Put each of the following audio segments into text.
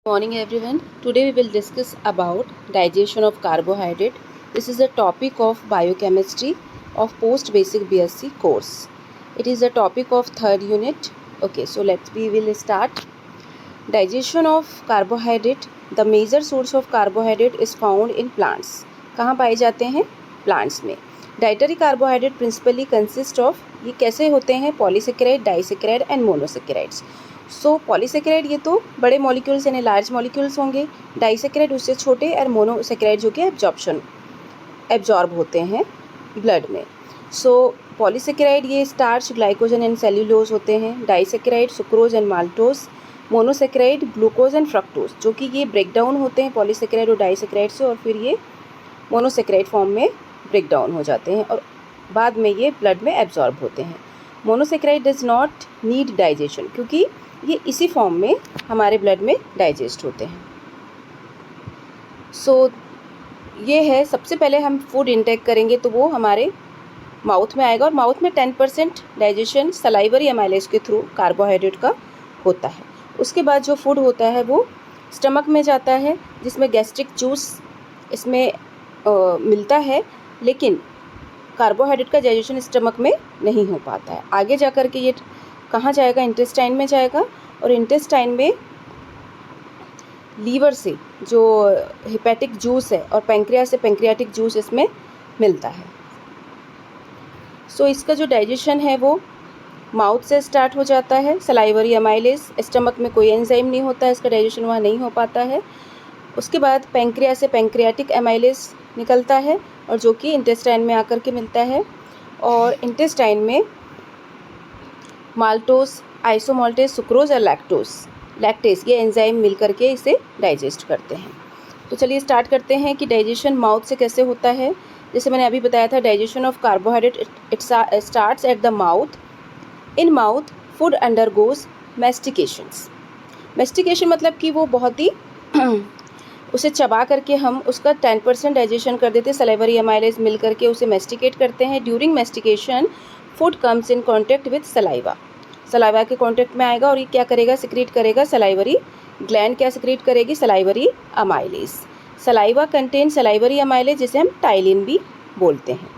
Morning everyone. Today we will discuss about digestion of carbohydrate. This is a topic of biochemistry of post basic BSc course. It is a topic of third unit. Okay, so we will start. Digestion of carbohydrate. The major source of carbohydrate is found in plants. कहाँ पाए जाते हैं? Plants में. Dietary carbohydrate principally consist of, ये कैसे होते हैं? Polysaccharide, disaccharide and monosaccharides. So polysaccharide ये तो बड़े मॉलिक्यूल्स यानी लार्ज मॉलिक्यूल्स होंगे, डाइसेकेराइड उससे छोटे और मोनोसेकेराइड जो कि एब्जॉर्ब होते हैं ब्लड में. सो पॉलीसेकेराइड ये स्टार्च, ग्लाइकोजन एंड सेल्यूलोज होते हैं. Disaccharide sucrose and maltose. Monosaccharide glucose and fructose, जो कि ये ब्रेक डाउन होते हैं पॉलीसेकेराइड और डाइसेकेराइड से, और फिर ये मोनोसेकेराइड फॉर्म में ब्रेक डाउन हो जाते हैं और बाद में ये ब्लड में एब्जॉर्ब होते हैं. Monosaccharide does not need digestion, क्योंकि ये इसी फॉर्म में हमारे ब्लड में डाइजेस्ट होते हैं. सो ये है, सबसे पहले हम फूड इंटेक करेंगे तो वो हमारे माउथ में आएगा और माउथ में 10% डाइजेशन सलाइवरी एमाइलेज के थ्रू कार्बोहाइड्रेट का होता है. उसके बाद जो फूड होता है वो स्टमक में जाता है, जिसमें गैस्ट्रिक जूस इसमें मिलता है, लेकिन कार्बोहाइड्रेट का डाइजेशन स्टमक में नहीं हो पाता है. आगे जा कर के ये कहाँ जाएगा? इंटेस्टाइन में जाएगा, और इंटेस्टाइन में लीवर से जो हेपेटिक जूस है और पैंक्रियास से पैंक्रियाटिक जूस इसमें मिलता है. सो इसका जो डाइजेशन है वो माउथ से स्टार्ट हो जाता है. सलाइवरी एमाइलेज, स्टमक में कोई एंजाइम नहीं होता है, इसका डाइजेशन वहाँ नहीं हो पाता है. उसके बाद पैंक्रियास से पैंक्रियाटिक एमाइलेज निकलता है और जो कि इंटेस्टाइन में आकर के मिलता है, और इंटेस्टाइन में माल्टोज, आइसोमाल्टेज, सुक्रोज और लैक्टेस ये एंजाइम मिल करके इसे डाइजेस्ट करते हैं. तो चलिए स्टार्ट करते हैं कि डाइजेशन माउथ से कैसे होता है. जैसे मैंने अभी बताया था, digestion of carbohydrate it starts at the mouth. In mouth food undergoes mastications. Mastication मतलब कि वो बहुत ही उसे चबा करके हम उसका 10% डाइजेशन कर देते हैं. सलाइवरी एमाइलेज मिल करके उसे मैस्टिकेट करते हैं. During mastication food comes in contact with saliva के कॉन्टैक्ट में आएगा और ये क्या करेगा? सिक्रीट करेगा सलाइवरी ग्लैंड. क्या सिक्रीट करेगी? Salivary amylase. Saliva contain salivary amylase, जिसे हम टाइलिन भी बोलते हैं.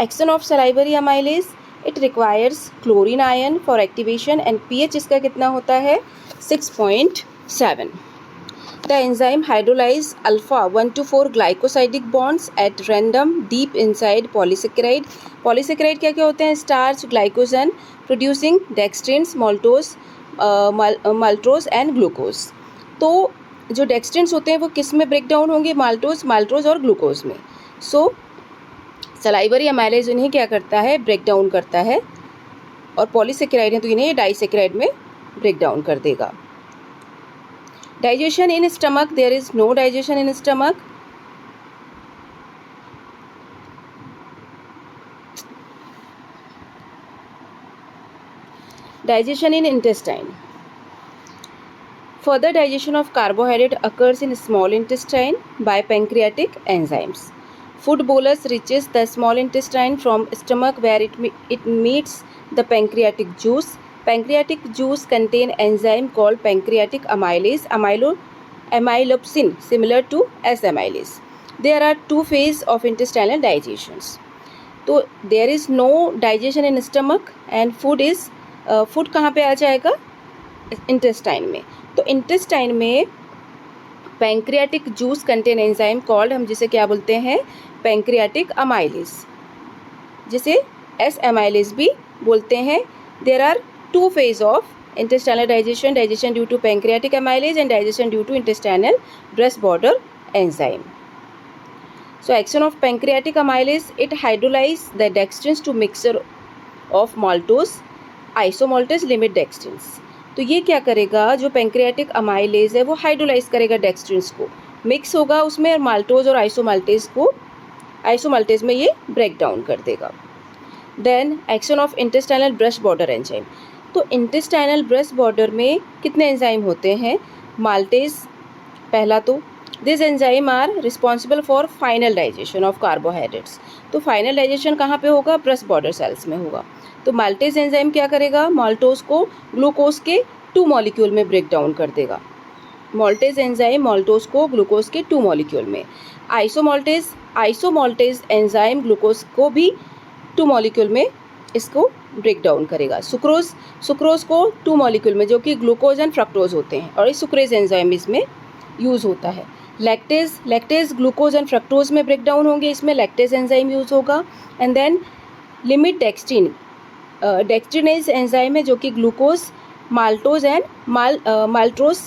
Action of salivary amylase, it requires chlorine ion for activation and pH इसका कितना होता है? 6.7. The enzyme hydrolyze alpha 1 to 4 glycosidic bonds at random deep inside polysaccharide. Polysaccharide क्या क्या होते हैं? Starch, glycogen producing dextrins, maltose and glucose. तो जो डेक्सट्रिन्स होते हैं वो किस में ब्रेक डाउन होंगे? माल्टोज और ग्लूकोज में. सो सलाइवरी अमाइलेज इन्हें क्या करता है? ब्रेक डाउन करता है, और पॉलीसेकेराइड है तो इन्हें डाइसेकेराइड में ब्रेक डाउन कर देगा. Digestion in stomach, there is no digestion in stomach. Digestion in intestine. Further digestion of carbohydrate occurs in small intestine by pancreatic enzymes. Food bolus reaches the small intestine from stomach where it meets the pancreatic juice. Pancreatic juice contain enzyme called pancreatic amylase, amylopsin, similar to S amylase. There are two phases of intestinal digestions. तो there is no digestion in stomach and food कहाँ पे आ जाएगा? Intestine में. तो intestine में pancreatic juice contain enzyme called, हम जिसे क्या बोलते हैं? पैंक्रियाटिक अमाइलेज, जिसे एस एमाइलेज भी बोलते हैं. There are two phase of intestinal digestion due to pancreatic amylase and digestion due to intestinal breast border enzyme. So action of pancreatic amylase, it hydrolyze the dextrins to mixture of maltose, isomaltase, limit dextrins. तो ये क्या करेगा? जो pancreatic amylase है वो hydrolyse करेगा डेक्सट्रिन्स को, mix होगा उसमें, और माल्टोज और आइसोमाल्टेज में ये ब्रेक डाउन कर देगा. Then action of intestinal breast border enzyme. तो इंटेस्टाइनल ब्रेस्ट बॉर्डर में कितने एंजाइम होते हैं? माल्टेज पहला. तो this enzyme are responsible for final digestion of carbohydrates. तो फाइनल डाइजेशन कहाँ पे होगा? ब्रेस्ट बॉर्डर सेल्स में होगा. तो माल्टेज एंजाइम क्या करेगा? माल्टोज को ग्लूकोज के 2 मॉलिक्यूल में ब्रेक डाउन कर देगा. मॉल्टेज एंजाइम माल्टोज को ग्लूकोज के 2 मॉलिक्यूल में, आइसोमॉल्टेज एंजाइम ग्लूकोज को भी 2 मॉलिक्यूल में इसको ब्रेक डाउन करेगा। सुक्रोज को 2 मॉलिक्यूल में, जो कि ग्लूकोज एंड फ्रक्टोज होते हैं, और ये सुक्रेज एंजाइम इसमें यूज़ होता है। लैक्टेज ग्लूकोज एंड फ्रक्टोज में ब्रेक डाउन होंगे, इसमें लैक्टेज एंजाइम यूज़ होगा। एंड देन लिमिट डेक्स्ट्रिनेज एंजाइम है, जो कि ग्लूकोज, माल्टोज एंड माल्ट्रोज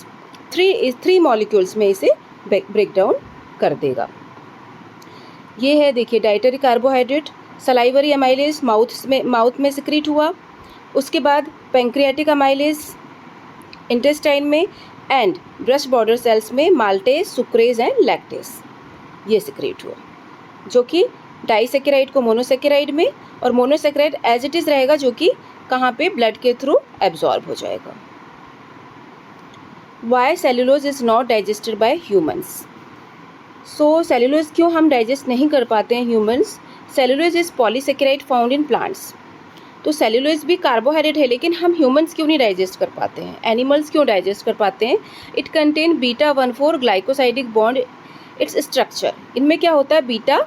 3 मॉलिक्यूल्स में इसे ब्रेक डाउन कर देगा। ये है देखिए dietary carbohydrate. Salivary amylase mouth में सिक्रीट हुआ, उसके बाद पैंक्रियाटिक अमाइलेज इंटेस्टाइन में, एंड ब्रश बॉर्डर सेल्स में माल्टेज, सुक्रेज एंड लैक्टेज ये सिक्रीट हुआ, जो कि डाइसेकेराइड को मोनोसेकेराइड में, और मोनोसेकेराइड एज इट इज़ रहेगा, जो कि कहाँ पे ब्लड के थ्रू एब्जॉर्ब हो जाएगा। Why cellulose is not digested by humans. So cellulose क्यों हम डाइजेस्ट नहीं कर पाते हैं humans? Cellulose is polysaccharide found in plants. तो सेलुलोज भी कार्बोहाइड्रेट है, लेकिन हम ह्यूमन्स क्यों नहीं डाइजेस्ट कर पाते हैं, एनिमल्स क्यों डाइजेस्ट कर पाते हैं? It contain β14 glycosidic bond. Its structure, इनमें क्या होता है, बीटा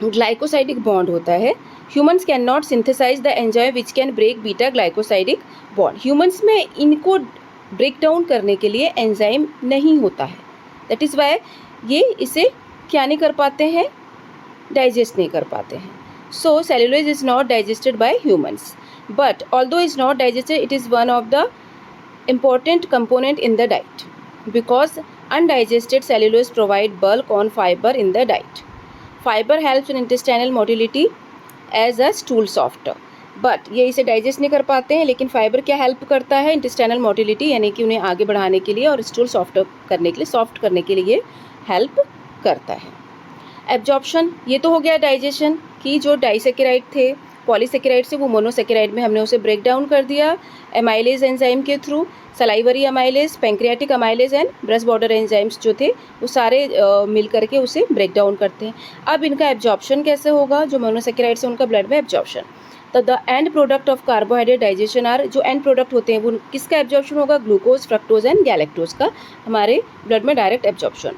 ग्लाइकोसाइडिक बॉन्ड होता है। Humans can not synthesize the enzyme which can break beta glycosidic bond. Humans में इनको ब्रेक डाउन करने के लिए एंजाइम नहीं होता है, दैट इज़ वाई ये इसे क्या नहीं कर पाते हैं, डाइजेस्ट नहीं कर पाते हैं। So cellulose is not digested by humans, but although it's not digested, it is one of the important component in the diet, because undigested cellulose provide bulk on fiber in the diet. Fiber helps in intestinal motility as a stool softer, but ये इसे digest नहीं कर पाते हैं, लेकिन fibre क्या help करता है, इंटेस्टाइनल मोटिलिटी यानी कि उन्हें आगे बढ़ाने के लिए और स्टूल सॉफ्ट करने के लिए, सॉफ्ट करने के लिए हेल्प करता है। एब्जॉर्प्शन, ये तो हो गया डाइजेशन कि जो डाइसेकेराइड थे पॉलीसेकेराइड से वो मोनोसेकेराइड में हमने उसे ब्रेक डाउन कर दिया एमाइलेज एंजाइम के through. Salivary amylase, pancreatic amylase and brush border enzymes जो थे वो सारे मिल करके उसे ब्रेक डाउन करते हैं। अब इनका एब्जॉर्प्शन कैसे होगा, जो मोनोसेकेराइड से उनका ब्लड में एब्जॉर्प्शन। तो the end product of carbohydrate digestion are, जो एंड प्रोडक्ट होते हैं वो किसका एब्जॉर्प्शन होगा, ग्लूकोज, फ्रक्टोज एंड गैलेक्टोज का हमारे ब्लड में direct absorption.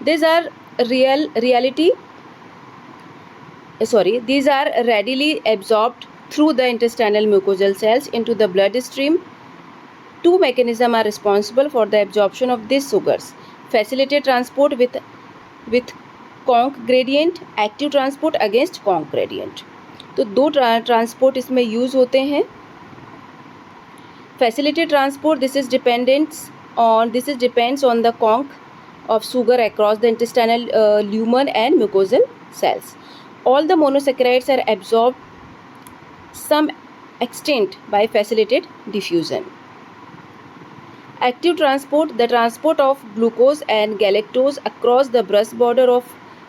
These are readily absorbed through the intestinal mucosal cells into the bloodstream. Two mechanisms are responsible for the absorption of these sugars: facilitated transport with Conk gradient, active transport against Conk gradient. तो दो transport इसमें use होते हैं। Facilitated transport, this depends on the conk of sugar across the intestinal lumen and mucosal cells. All the monosaccharides are absorbed some extent by facilitated diffusion. Active transport, the transport of glucose and galactose across the brush border of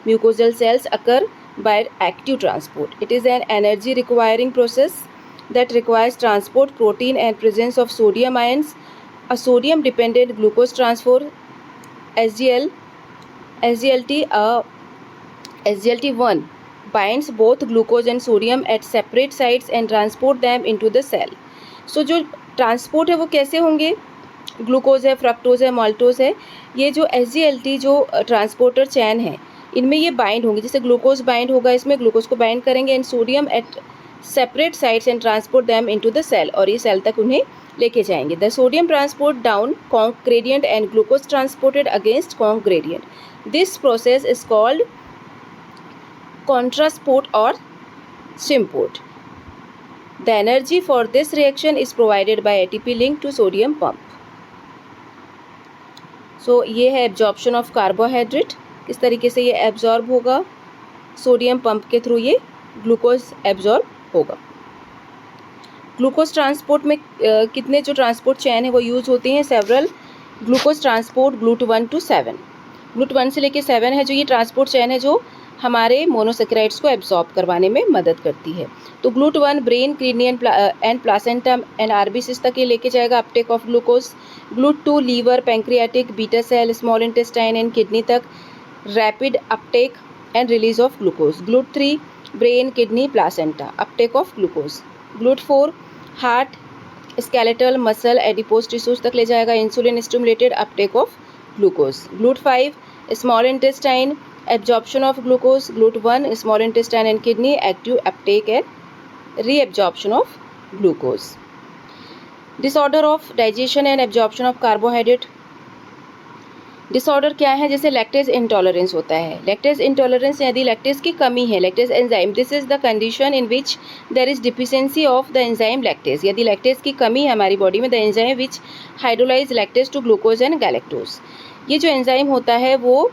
mucosal cells occur by active transport. It is an energy requiring process that requires transport, protein and presence of sodium ions. A sodium dependent glucose transfer SGLT1 binds both glucose and sodium at separate sites and transport them into the cell. So जो transport है वो कैसे होंगे, glucose है, fructose है, maltose है, ये जो SGLT जो ट्रांसपोर्टर चैन है इनमें ये बाइंड होंगे। जैसे ग्लूकोज बाइंड होगा, इसमें ग्लूकोज को बाइंड करेंगे and sodium at separate sites and transport them into the cell, और ये सेल तक उन्हें लेके जाएंगे। The sodium transport down conc gradient and glucose transported against conc gradient. This process is called cotransport और symport. The energy for this reaction is provided by ATP link to sodium pump. So ये है absorption of carbohydrate, किस तरीके से ये absorb होगा, sodium pump के through ये ग्लूकोज एब्जॉर्ब होगा। ग्लूकोज ट्रांसपोर्ट में कितने जो ट्रांसपोर्ट चैन है वो यूज़ होती हैं, several. Glucose transport GLUT1 to 7, GLUT1 से लेके 7 है जो ये ट्रांसपोर्ट चैन है जो हमारे मोनोसेक्राइड्स को एब्जॉर्ब करवाने में मदद करती है। तो GLUT1 brain, kidney and placenta and RBCs तक ये लेके जाएगा uptake of glucose. GLUT2 liver, pancreatic, beta cell, small intestine and kidney तक rapid uptake and release of glucose. GLUT3 brain, kidney, placenta, uptake of glucose. GLUT4 heart, skeletal, muscle, adipose tissues तक ले जाएगा. Insulin stimulated uptake of glucose. GLUT5 small intestine, absorption of glucose. GLUT1 small intestine and kidney, active uptake and reabsorption of glucose. Disorder of digestion and absorption of carbohydrate. Disorder क्या है? जैसे lactase intolerance होता है. Lactase intolerance यदि lactase की कमी है, lactase enzyme, this is the condition in which there is deficiency of the enzyme lactase. यदि लैक्टेज की कमी है हमारी बॉडी में, the enzyme which hydrolyse lactase to glucose and galactose. ये जो एंजाइम होता है वो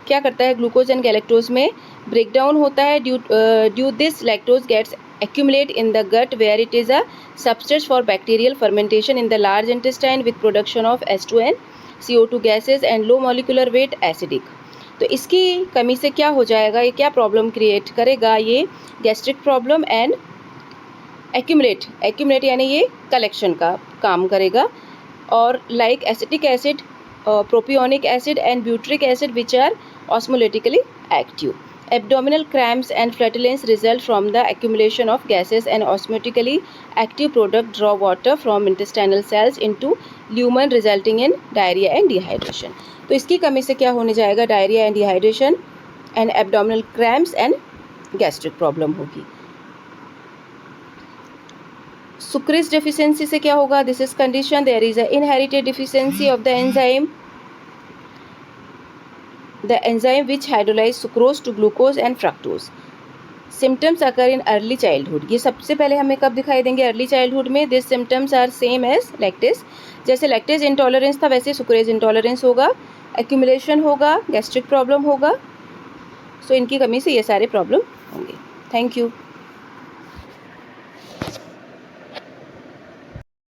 क्या करता है? ग्लूकोज एंड गैलेक्टोज में ब्रेकडाउन होता है. Due this lactose gets accumulate in the gut where it is a substrate for bacterial fermentation in the large intestine with production of H2 and CO2 gases and low molecular weight acidic. तो इसकी कमी से क्या हो जाएगा? ये क्या problem create करेगा? ये गैस्ट्रिक प्रॉब्लम एंड एक्यूमुलेट यानी ये कलेक्शन का काम करेगा. और like acetic acid, propionic acid and butyric acid which are osmotically active. Abdominal cramps and flatulence result from the accumulation of gases and osmotically active product draw water from intestinal cells into lumen resulting in diarrhea and dehydration. तो इसकी कमी से क्या होने जाएगा? Diarrhoea and dehydration and abdominal cramps and gastric problem होगी. Sucrase deficiency से क्या होगा? This is condition there is a inherited deficiency of the enzyme, the enzyme which hydrolyze sucrose to glucose and fructose. Symptoms occur in early childhood. ये सबसे पहले हमें कब दिखाई देंगे? अर्ली चाइल्डहुड में. This symptoms are same as lactase. जैसे lactase intolerance था वैसे सुक्रेज इंटॉलरेंस होगा, एक्यूमुलेशन होगा, गैस्ट्रिक प्रॉब्लम होगा. सो इनकी कमी से ये सारे प्रॉब्लम होंगे. Thank you.